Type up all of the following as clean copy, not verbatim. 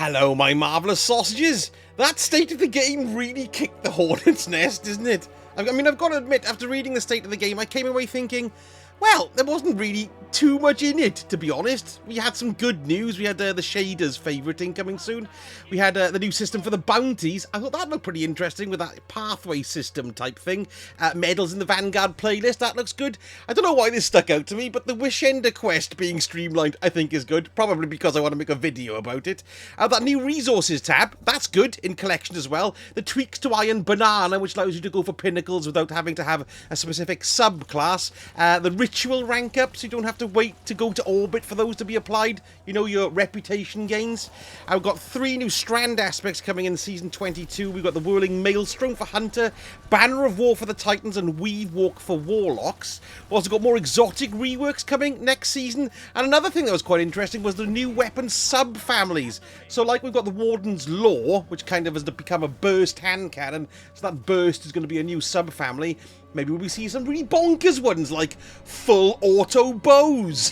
Hello, my marvellous sausages! That state of the game really kicked the hornet's nest, isn't it? I mean, I've got to admit, after reading the state of the game, I came away thinking, well, there wasn't really too much in it, to be honest. We had some good news. We had the shaders favoriting coming soon. We had the new system for the bounties. I thought that looked pretty interesting with that pathway system type thing. Medals in the Vanguard playlist, that looks good. I don't know why this stuck out to me, but the Wishender quest being streamlined, I think is good. Probably because I want to make a video about it. That new resources tab, that's good in collection as well. The tweaks to Iron Banana, which allows you to go for pinnacles without having to have a specific subclass. The ritual rank up, so you don't have to wait to go to orbit for those to be applied. You know, your reputation gains. I've got 3 new strand aspects coming in Season 22. We've got the Whirling Maelstrom for Hunter, Banner of War for the Titans, and Weave Walk for Warlocks. We've also got more exotic reworks coming next season. And another thing that was quite interesting was the new weapon sub-families. So like we've got the Warden's Law, which kind of has become a burst hand cannon. So that burst is going to be a new sub-family. Maybe we see some really bonkers ones, like full auto bows,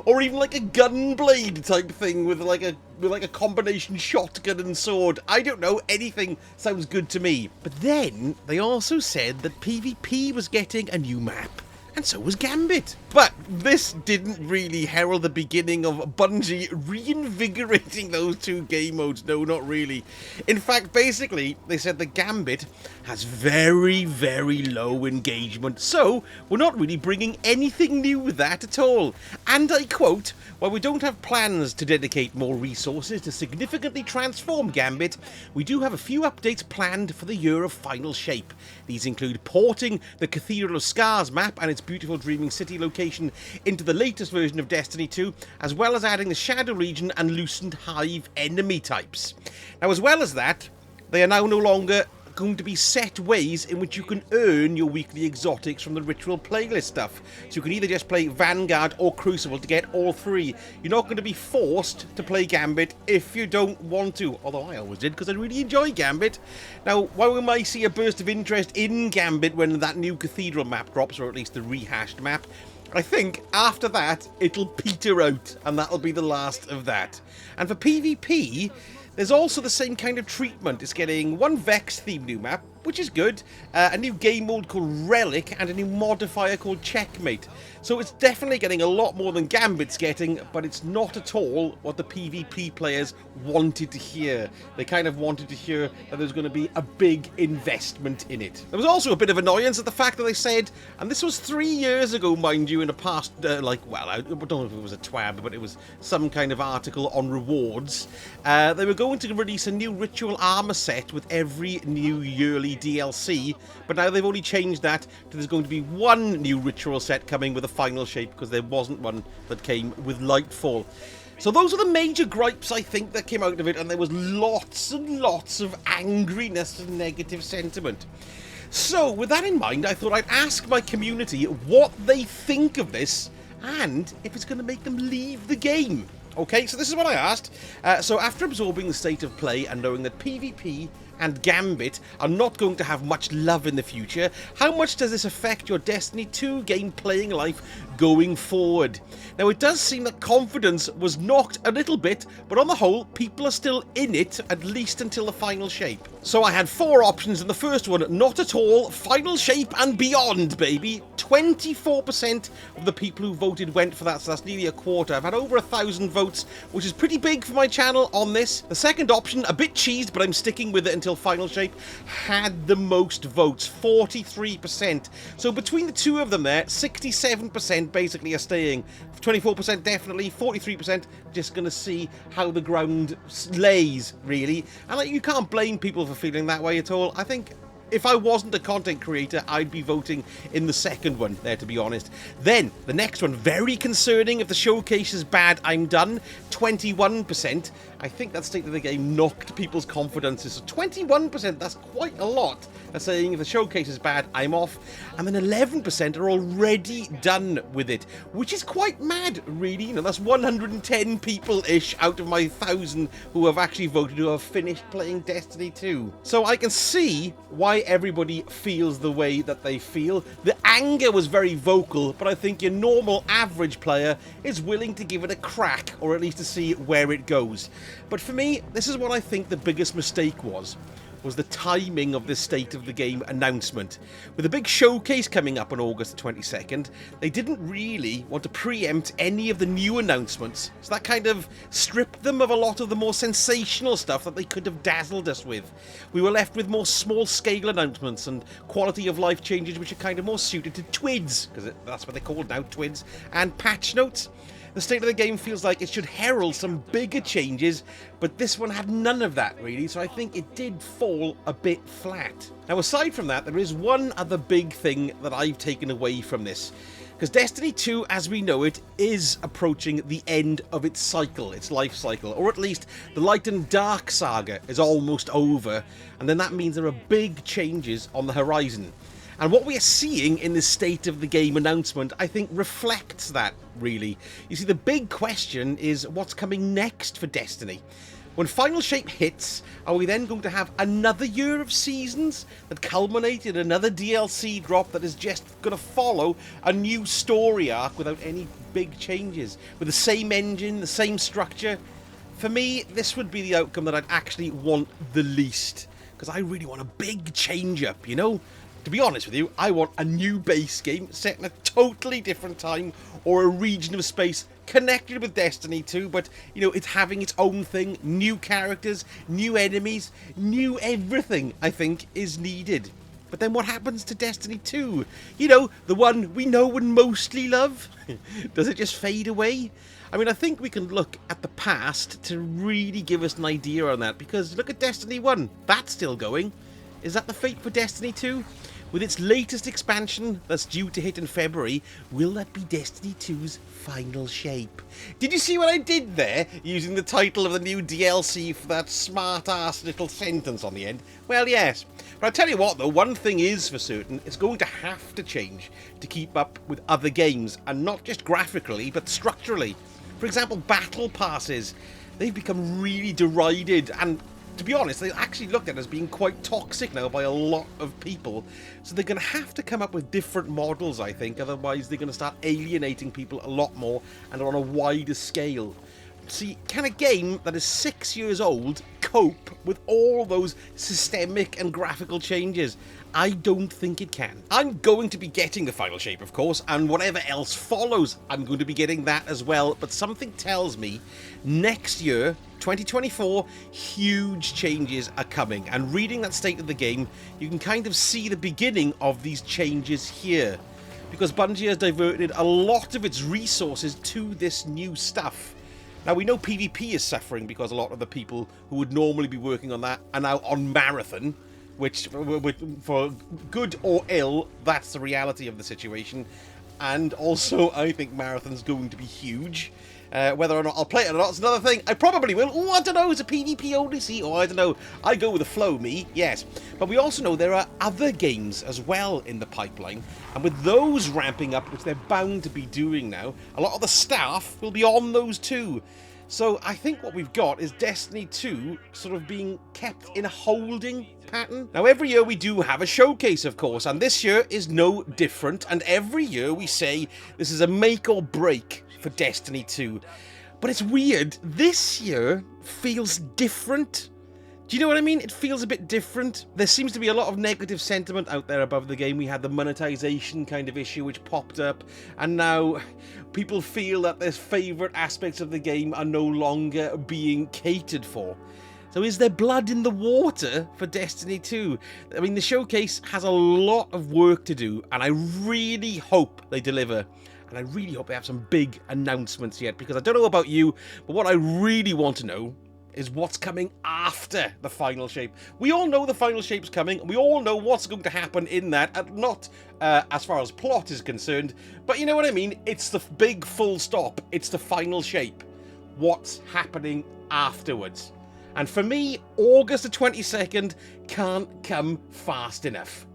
or even like a gun blade type thing with like a combination shotgun and sword. I don't know, anything sounds good to me. But then they also said that PvP was getting a new map. And so was Gambit. But this didn't really herald the beginning of Bungie reinvigorating those 2 game modes. No, not really. In fact, basically, they said the Gambit has very, very low engagement. So, we're not really bringing anything new with that at all. And I quote, "While we don't have plans to dedicate more resources to significantly transform Gambit, we do have a few updates planned for the year of Final Shape. These include porting the Cathedral of Scars map and its beautiful Dreaming City location into the latest version of Destiny 2, as well as adding the Shadow Region and Loosened Hive enemy types. Now, as well as that, they are now no longer going to be set ways in which you can earn your weekly exotics from the ritual playlist stuff. So you can either just play Vanguard or Crucible to get all 3. You're not going to be forced to play Gambit if you don't want to, although I always did because I really enjoy Gambit. Now, while we might see a burst of interest in Gambit when that new Cathedral map drops, or at least the rehashed map, I think after that it'll peter out, and that'll be the last of that. And for PvP, there's also the same kind of treatment. It's getting 1 Vex-themed new map, which is good, a new game mode called Relic, and a new modifier called Checkmate. So it's definitely getting a lot more than Gambit's getting, but it's not at all what the PvP players wanted to hear. They kind of wanted to hear that there's going to be a big investment in it. There was also a bit of annoyance at the fact that they said, and this was 3 years ago, mind you, in a past, I don't know if it was a twab, but it was some kind of article on rewards. They were going to release a new ritual armor set with every new yearly DLC, but now they've only changed that to there's going to be 1 new ritual set coming with a final shape, because there wasn't one that came with Lightfall. So those are the major gripes, I think, that came out of it, and there was lots and lots of angriness and negative sentiment. So with that in mind, I thought I'd ask my community what they think of this and if it's going to make them leave the game. Okay, so this is what I asked. So after absorbing the state of play and knowing that PvP and Gambit are not going to have much love in the future, how much does this affect your Destiny 2 game playing life going forward? Now, it does seem that confidence was knocked a little bit, but on the whole, people are still in it, at least until the final shape. So I had 4 options, and the first one, not at all, final shape and beyond, baby. 24% of the people who voted went for that, so that's nearly a quarter. I've had over 1,000 votes, which is pretty big for my channel on this. The second option, a bit cheesed, but I'm sticking with it until final shape, had the most votes, 43%. So between the 2 of them there, 67% basically are staying. 24% definitely, 43% just going to see how the ground lays, really. And you can't blame people for feeling that way at all. I think if I wasn't a content creator, I'd be voting in the second one there, to be honest. Then, the next one, very concerning. If the showcase is bad, I'm done. 21%. I think that state of the game knocked people's confidences. So 21%, that's quite a lot. They're saying if the showcase is bad, I'm off. And then 11% are already done with it, which is quite mad, really. You know, that's 110 people-ish out of my 1,000 who have actually voted, who have finished playing Destiny 2. So I can see why why everybody feels the way that they feel. The anger was very vocal, but I think your normal average player is willing to give it a crack, or at least to see where it goes. But for me, this is what I think the biggest mistake was the timing of this State of the Game announcement. With a big showcase coming up on August the 22nd, they didn't really want to preempt any of the new announcements, so that kind of stripped them of a lot of the more sensational stuff that they could have dazzled us with. We were left with more small-scale announcements and quality-of-life changes which are kind of more suited to TWIDs, because that's what they're called now, TWIDs, and patch notes. The State of the Game feels like it should herald some bigger changes, but this one had none of that really, so I think it did fall a bit flat. Now aside from that, there is one other big thing that I've taken away from this. Because Destiny 2, as we know it, is approaching the end of its cycle, its life cycle, or at least the Light and Dark saga is almost over, and then that means there are big changes on the horizon. And what we are seeing in the State of the Game announcement, I think, reflects that, really. You see, the big question is what's coming next for Destiny? When Final Shape hits, are we then going to have another year of seasons that culminate in another DLC drop that is just going to follow a new story arc without any big changes? With the same engine, the same structure? For me, this would be the outcome that I'd actually want the least. Because I really want a big change-up, you know? To be honest with you, I want a new base game set in a totally different time or a region of space connected with Destiny 2, but, you know, it's having its own thing, new characters, new enemies, new everything, I think, is needed. But then what happens to Destiny 2? You know, the one we know and mostly love? Does it just fade away? I mean, I think we can look at the past to really give us an idea on that, because look at Destiny 1, that's still going. Is that the fate for Destiny 2? With its latest expansion that's due to hit in February, will that be Destiny 2's final shape? Did you see what I did there, using the title of the new DLC for that smart-ass little sentence on the end? Well, yes. But I tell you what, though, one thing is for certain, it's going to have to change to keep up with other games, and not just graphically, but structurally. For example, battle passes. They've become really derided, and to be honest, they're actually looked at as being quite toxic now by a lot of people. So they're going to have to come up with different models, I think. Otherwise, they're going to start alienating people a lot more and on a wider scale. See, can a game that is 6 years old cope with all those systemic and graphical changes? I don't think it can. I'm going to be getting the final shape, of course, and whatever else follows, I'm going to be getting that as well. But something tells me next year, 2024, huge changes are coming. And reading that State of the Game, you can kind of see the beginning of these changes here. Because Bungie has diverted a lot of its resources to this new stuff. Now, we know PvP is suffering because a lot of the people who would normally be working on that are now on Marathon, which, for good or ill, that's the reality of the situation. And also, I think Marathon's going to be huge. Whether or not I'll play it or not is another thing. I probably will. Oh, I don't know. Is it PvP only? See, oh, I don't know. I go with the flow, me. Yes. But we also know there are other games as well in the pipeline. And with those ramping up, which they're bound to be doing now, a lot of the staff will be on those too. So I think what we've got is Destiny 2 sort of being kept in a holding pattern. Now, every year we do have a showcase, of course, and this year is no different. And every year we say this is a make or break for Destiny 2. But it's weird. This year feels different. Do you know what I mean? It feels a bit different. There seems to be a lot of negative sentiment out there above the game. We had the monetization kind of issue which popped up, and now people feel that their favourite aspects of the game are no longer being catered for. So is there blood in the water for Destiny 2? I mean, the showcase has a lot of work to do, and I really hope they deliver. And I really hope they have some big announcements yet, because I don't know about you, but what I really want to know is what's coming after the final shape. We all know the final shape's coming. We all know what's going to happen in that, not as far as plot is concerned, but you know what I mean? It's the big full stop. It's the final shape. What's happening afterwards? And for me, August the 22nd can't come fast enough.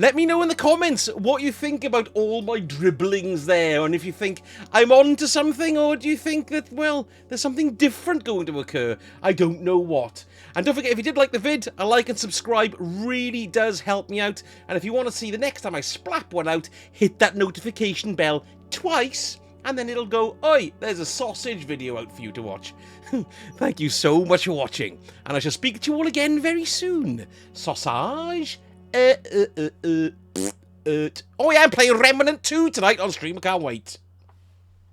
Let me know in the comments what you think about all my dribblings there, and if you think I'm on to something, or do you think that, well, there's something different going to occur? I don't know what. And don't forget, if you did like the vid, a like and subscribe really does help me out. And if you want to see the next time I splap one out, hit that notification bell twice, and then it'll go, oi, there's a sausage video out for you to watch. Thank you so much for watching, and I shall speak to you all again very soon. Sausage? Oh yeah, I'm playing Remnant 2 tonight on stream, I can't wait.